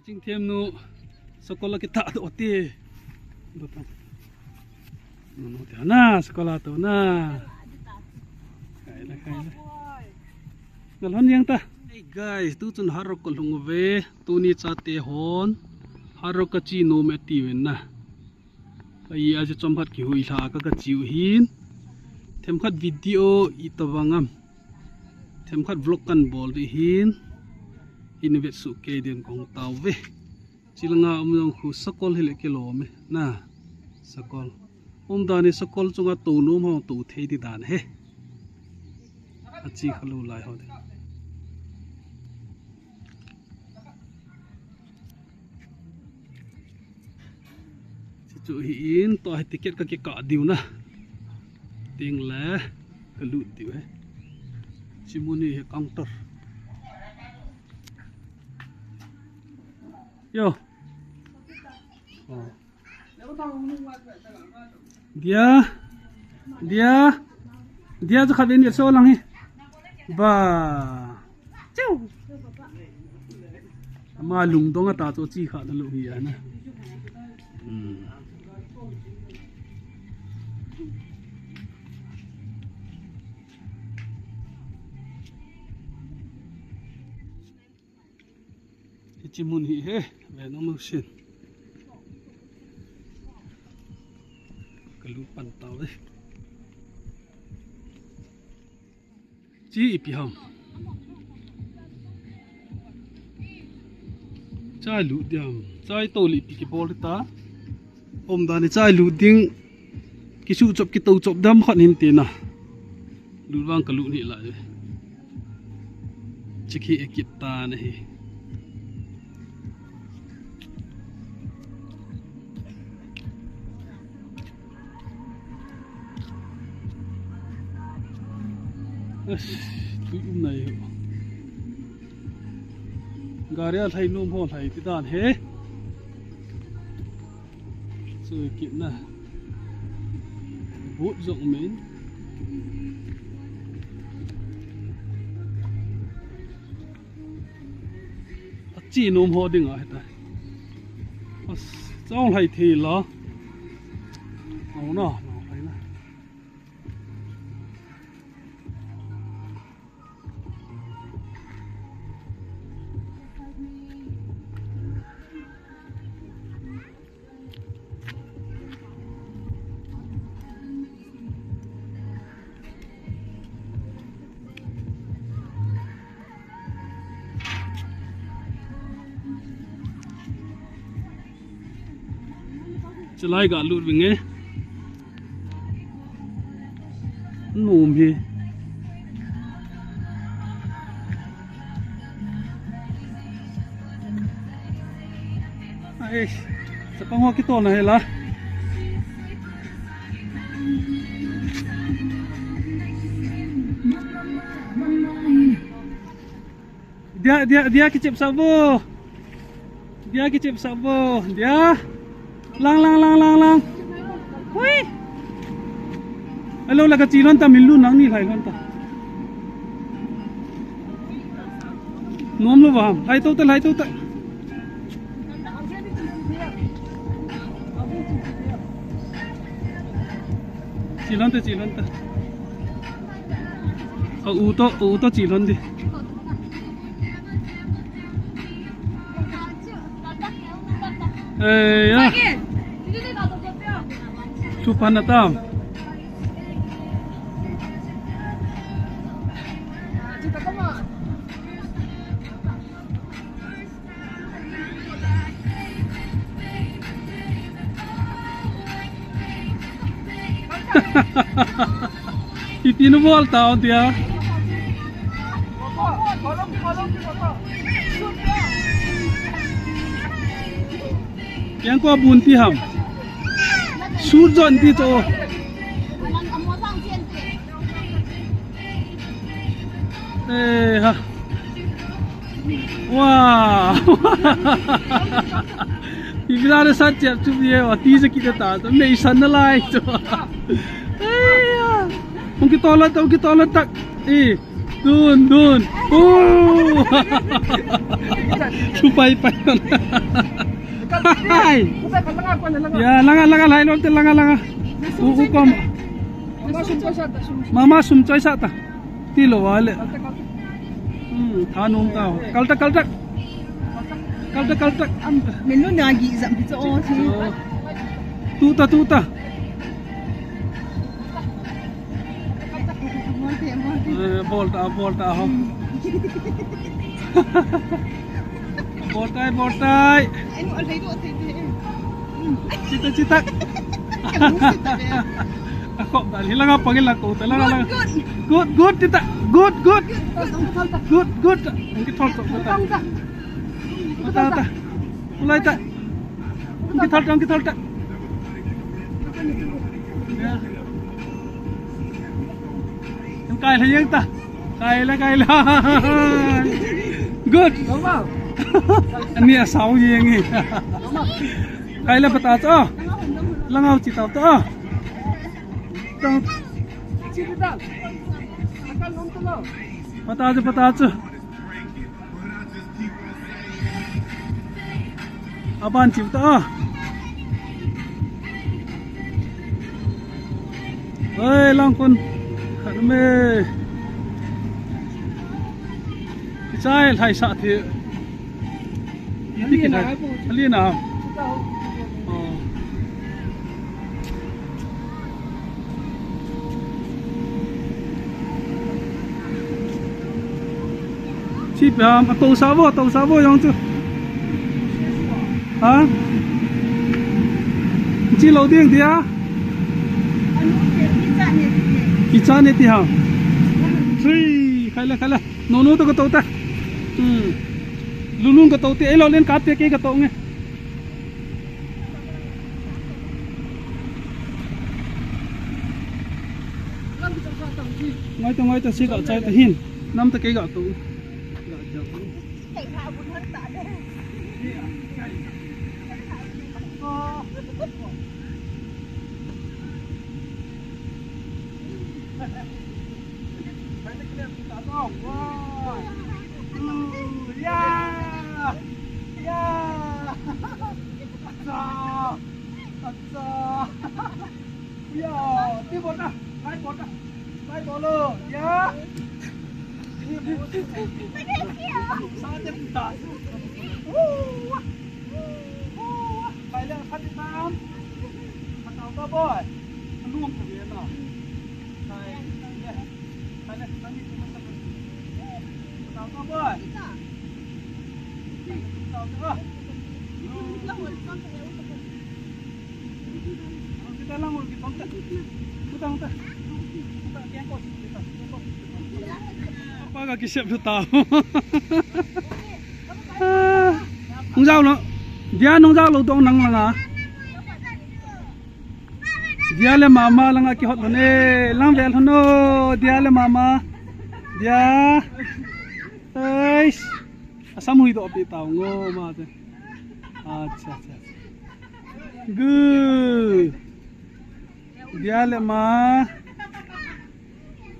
今天呢，sekolah kita ada OT. Betul. Nono dia na sekolah tu na. Kailah. Galon yang ta. Hey guys, tu cun harok kolong ve, tu ni cate hon, harok kaci no meti wen na. Ai aja chompat ki hui la ka chiu hin. Temkhat video itawangam. Temkhat vlog kan bol di hin. Invet su ke den kong tau ve. Chilanga umong khu sakol hele kilo me na sakol. Dani sakol chunga tu no ma tu thei di dan he. Achi khalu lai ho de. Chu hin to hai ticket ka ke ka diu na. Ting la kalu diu he. Chimuni he counter. Yo. Oh. Dia tu khabin dia solang he. Ba. Ciu. Malung dong ata to chi kha na lu hi na. Cimun hi he, ve no motion. Kelupan tau deh. Ci ipiham. Chai lu diam, chai to li pi ki bol ta. Dani chai lu ding ki su chop ki to chop dam khat hin te na. Lu wang ka lu ni la. Chiki ekip ta na hi. Tui này gari thay nôm ho thay tí đàn hết rồi kiện nè bút rộng mến chỉ nôm ho đừng ở hết trong thay thì lo nó Chelai gak lut binge nôm hi ai sepang ho kito na hela dia kicip sabo dia lang hui alo laga chilon ta milu nang ni lai lon ta nom lo bam lai to ta chilon ta u to chilon di ya Supan natam. Itino bol tao dia. Yang ko bunti ham. Surjon di to. Ha. Wah. Ibra de sat chep chu ye wa ti se ki ta to nei san na lai to. Ai ya. Ong ki tolat tak. Dun. Oh. Supay-pay. Hai. Ya, langa lai lom te langa. Ukom. Mama sumchai sa ta. Tilo wale. Thanum ta. Kaltak. Menu nagi zam pizza oh thi. Tuta. Bolta ho. Boltai. Anu alai do thi. Cita. Ako dali lang ang pangil ako. Talaga. Good tita. Good. Ang kitol to. Mata. Mulai ta. Ang kitol ta. Ang kaya lang ta. Kaya. Good. Ani asaw yang ni. Kaya bata to. Langaw citaw to. Patacho. Aban cipta. Oi langkon. Khadme. Chai thai sa thi. Alina. Chị tàu xa vô không chứ hả chị lâu tiếng thì á chị cha này thì hả khai là nó tôi có tàu ta luôn có tàu thì ấy lo lên cát cái tàu nghe ngay tôi sẽ gọi chạy tới hin năm tới cái gọi tàu Apa kaki siap tu tahu. Nông giao nó, dia nông giao lâu đông nắng langa. Dia le mama langa ki hot ne, lang vel hono, dia le mama, dia. Ais, asam hui do api tahu ngo ma tu. Acha. Good. Dia le ma.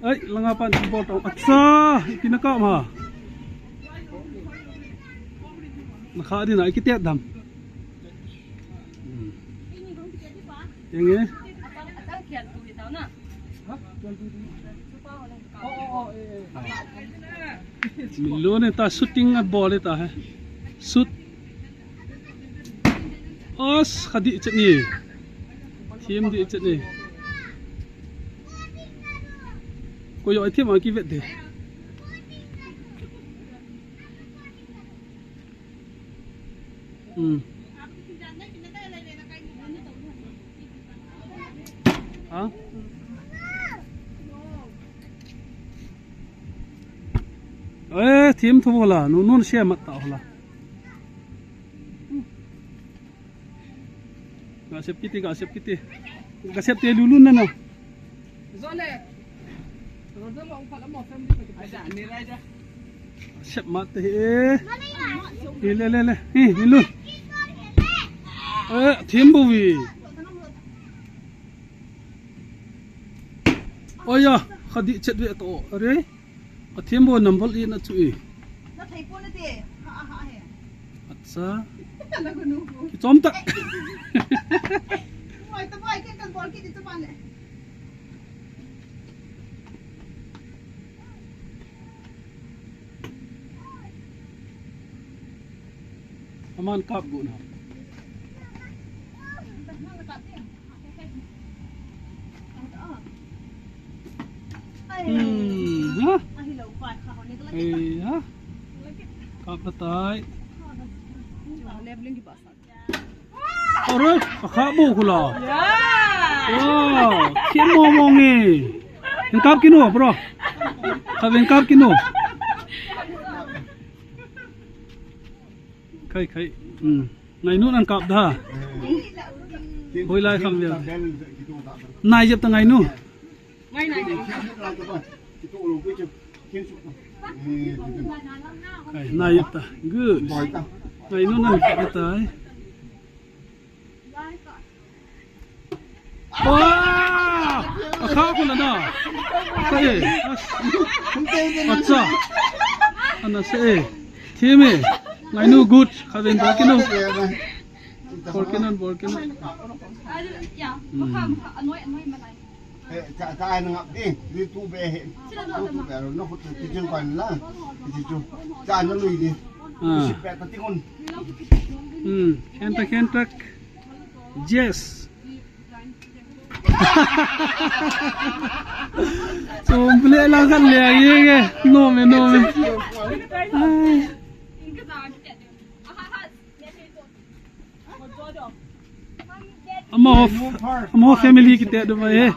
Ơi, langa pan bol tau. Acha, kinaka ma. Nakha din na ikitiat dam. Yang ni. Milo ni ta shooting ball ta hai. Shoot. Os khadi chat ni. Team di chat ni. Koyo ai thiam ki vet de. Hả? Ê, thiếm thu là nó xe mặt tạo là. Gak siap kita. Gak siap dia dulu nana. Siap mati. Le. Dulu. Thiếm bù vì. Oh ya, khadi chat we to. Are. a thiam bo nam bol in a chu I nó thấy cô nó tệ ha ha hè acha nó có nụ ki chom ta ngoài tao ngoài cái cần bol cái gì tao bán này aman kap gu na ha ai ha kap na tai ore kha bu khula wow khiem mo mo nge en kap kinu bro kha ven kap kinu khai khai ngày nu ăn cọp da hồi lại không việc này dập tầng ngày nu này dập ta good ngày nu ăn cọp tới wow khá con là đó cái अच्छा anh sẽ thêm ấy ngày nu good khai bên đó cái nu Volcano cái nó ngập đi đi tu về nó hụt cái chân còn lá thì chú cha nó lùi đi ship back cái tiếng kentak yes Somble lang kan le ye no me Amo family kita do mai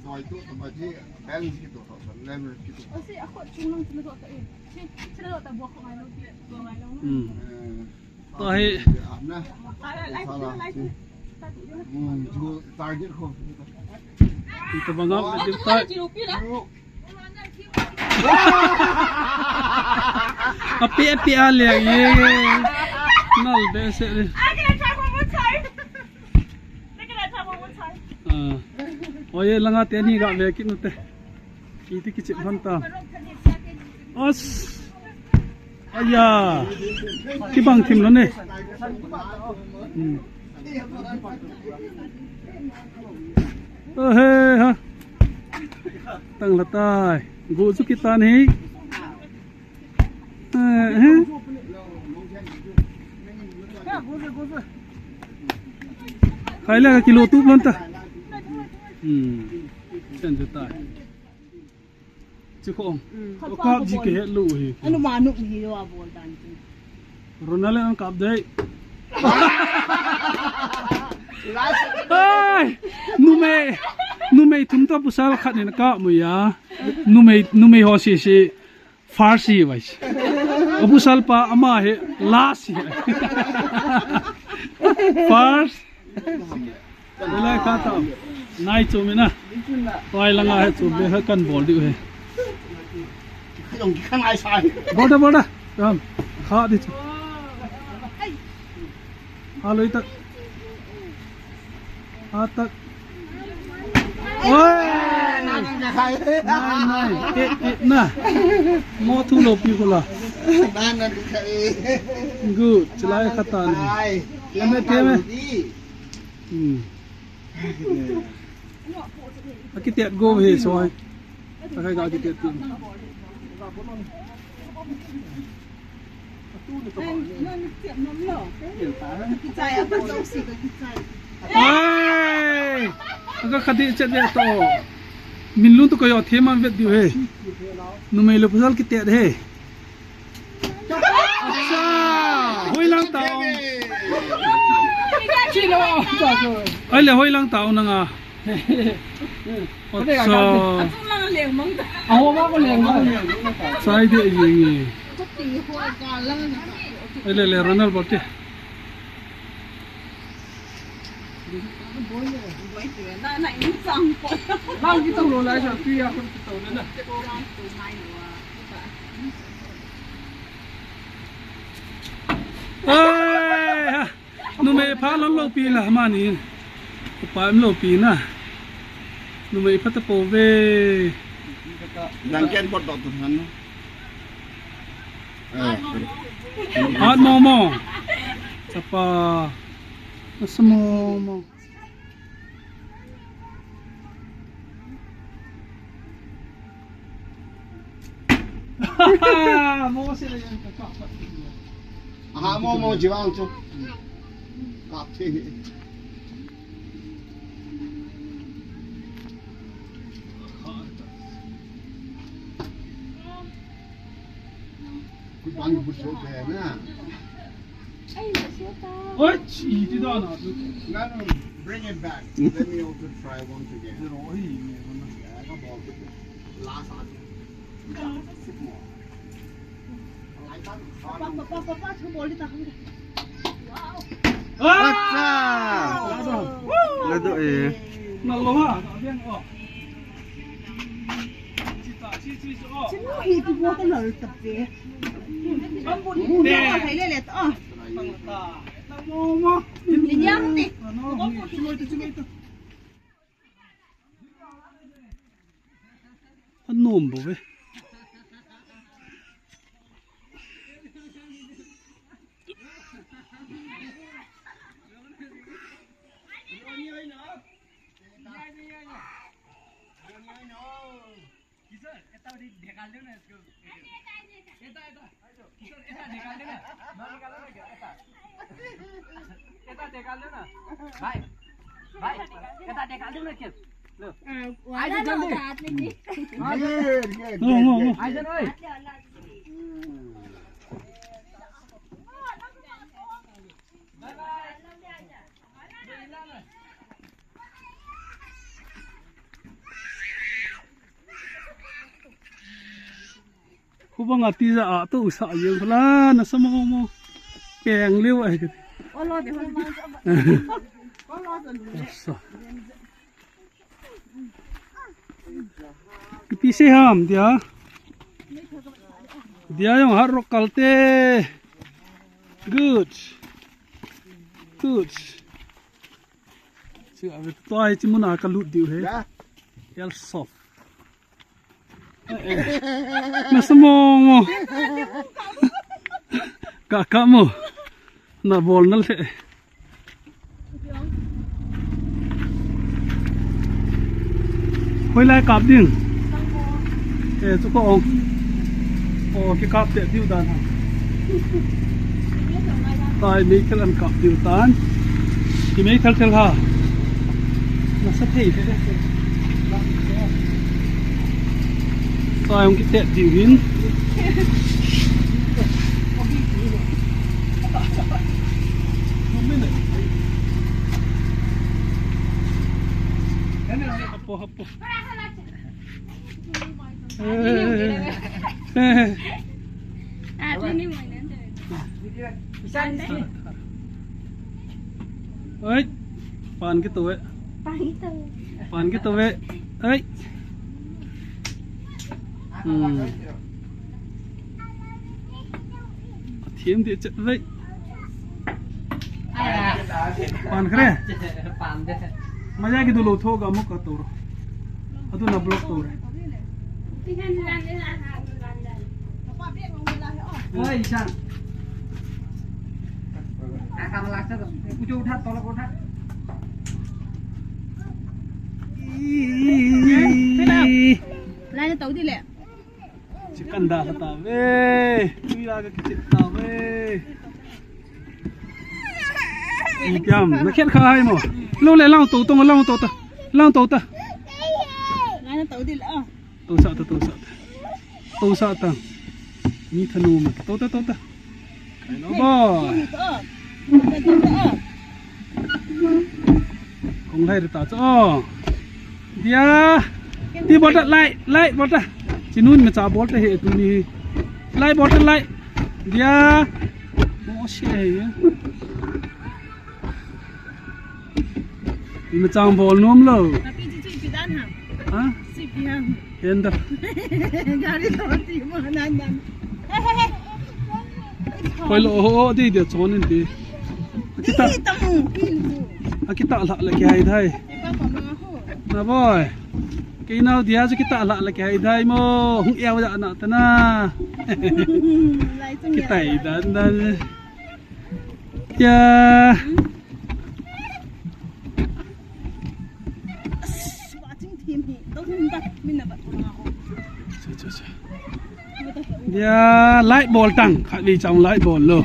rồi tu sama je balance gitu level gitu Osi aku cuma cenderung tak eh. Cenderung tak buat kau malu dia. Buat malu. Tahi nah salah ju target ko kita bangam dia tak api ale ye nal bese ni oye langa te ni ga ve ki nu te iti ki chip hanta os aya ki bang thim lo ne he ha tang la tai gu su ki tan hi khai la kilo tu lon ta chânจะตายchứ không có cáp gì kể lũ hi Ano manuk ni hiwa bol dan tu. Ronaldo ang cáp đấy ai nu me thum ta pusal khat ni ka mu ya nu me ho si farsi vai pusal pa ama he last hi first Lai kata nai chumi na toy langa he chu be kan bol di he dùng cái khăn ai sai boda ram kha di chu haloi tak ha tak oi nai na mo thu lo pi ko la nan nan cái good chlai khata ni lame te me cái tiệt go về rồi cái gọi cái tiệt tiền Kicay apa tu si kicay. ai cái khát đi chết đấy to mình luôn tụi coi thêm ăn việc điều hè nó mày lục cái tiệt hè hôi lang tàu ai là hôi lang tàu nè à sai dia gì ai là Ronaldo bot lang kita lo lai sa pia kon kita na ai nu me pha lo pi la ma ni pa em lo pi na nu me pha ta po ve yang ken bot dot han at mo sapa nasmo mo sila yan kakapa mo jiwang chu kap thi ku bang bu so pe na oi chi ti da na no bring it back let me also try once again oi ka bol last one Papa, tu boleh tak? Acha lado eh nalo ha bien o chi o Cuma itu buat kan lalu tapi. Ampun, bukan saya lihat ah. mo Lihat ni. cuma itu nom bo ve Khu bang ati za a to sa yeng phla na samo mo keng liu ai ke Allah deh, Allah. Allah deh. sa pi se ham dia yang harok kalte good si ave to ai chi mun a ka lut diu he el soft nasamo mo kakak mo na bol nal the hoi lai kap ding chu ko ong cái cặp để tiêu tan hả tại mấy cái lần cặp tiêu tan thì mấy thằng thằng hả nó sắp thấy thế đấy tại ông cái tẹt tiêu hin hapo Ini mainan ấy pan cái tuổi pan cái tuổi ấy thiếm thì chết vậy pan cái mà ra cái đồ lô thô cả mất cả tuổi à tôi nạp block tuổi ơi sang akan laksa kucu udah tolak udah Lain tahu dia. Chicken dah kata we, kira ke kita we. Iam, nak khat khai mo. Lâu lại lang tàu tông lang tàu ta. Lain tahu dia ah. Tàu sa ta. Ni thanu mà tàu ta. Cái nó bò. Không hay được ta cho. Dia. Đi bọt lại bọt à. Chỉ nuôi mà trả bọt hệ tụi ni. Lại bọt lại. Dia. Bó xe á. Mà chàng bọt nuông lâu. Tapi cucu pidan ha. Hả? Si pidan. Hiện đó. Gari roti mana. Quay lộ hộ đi để trốn lên tí. kita kita ala lagi hai thai na boy cái nào dia cho kita ala lagi hai thai mo hung eo ja na ta na kita dan dan ya dia light ball tang khat vi trong light ball lo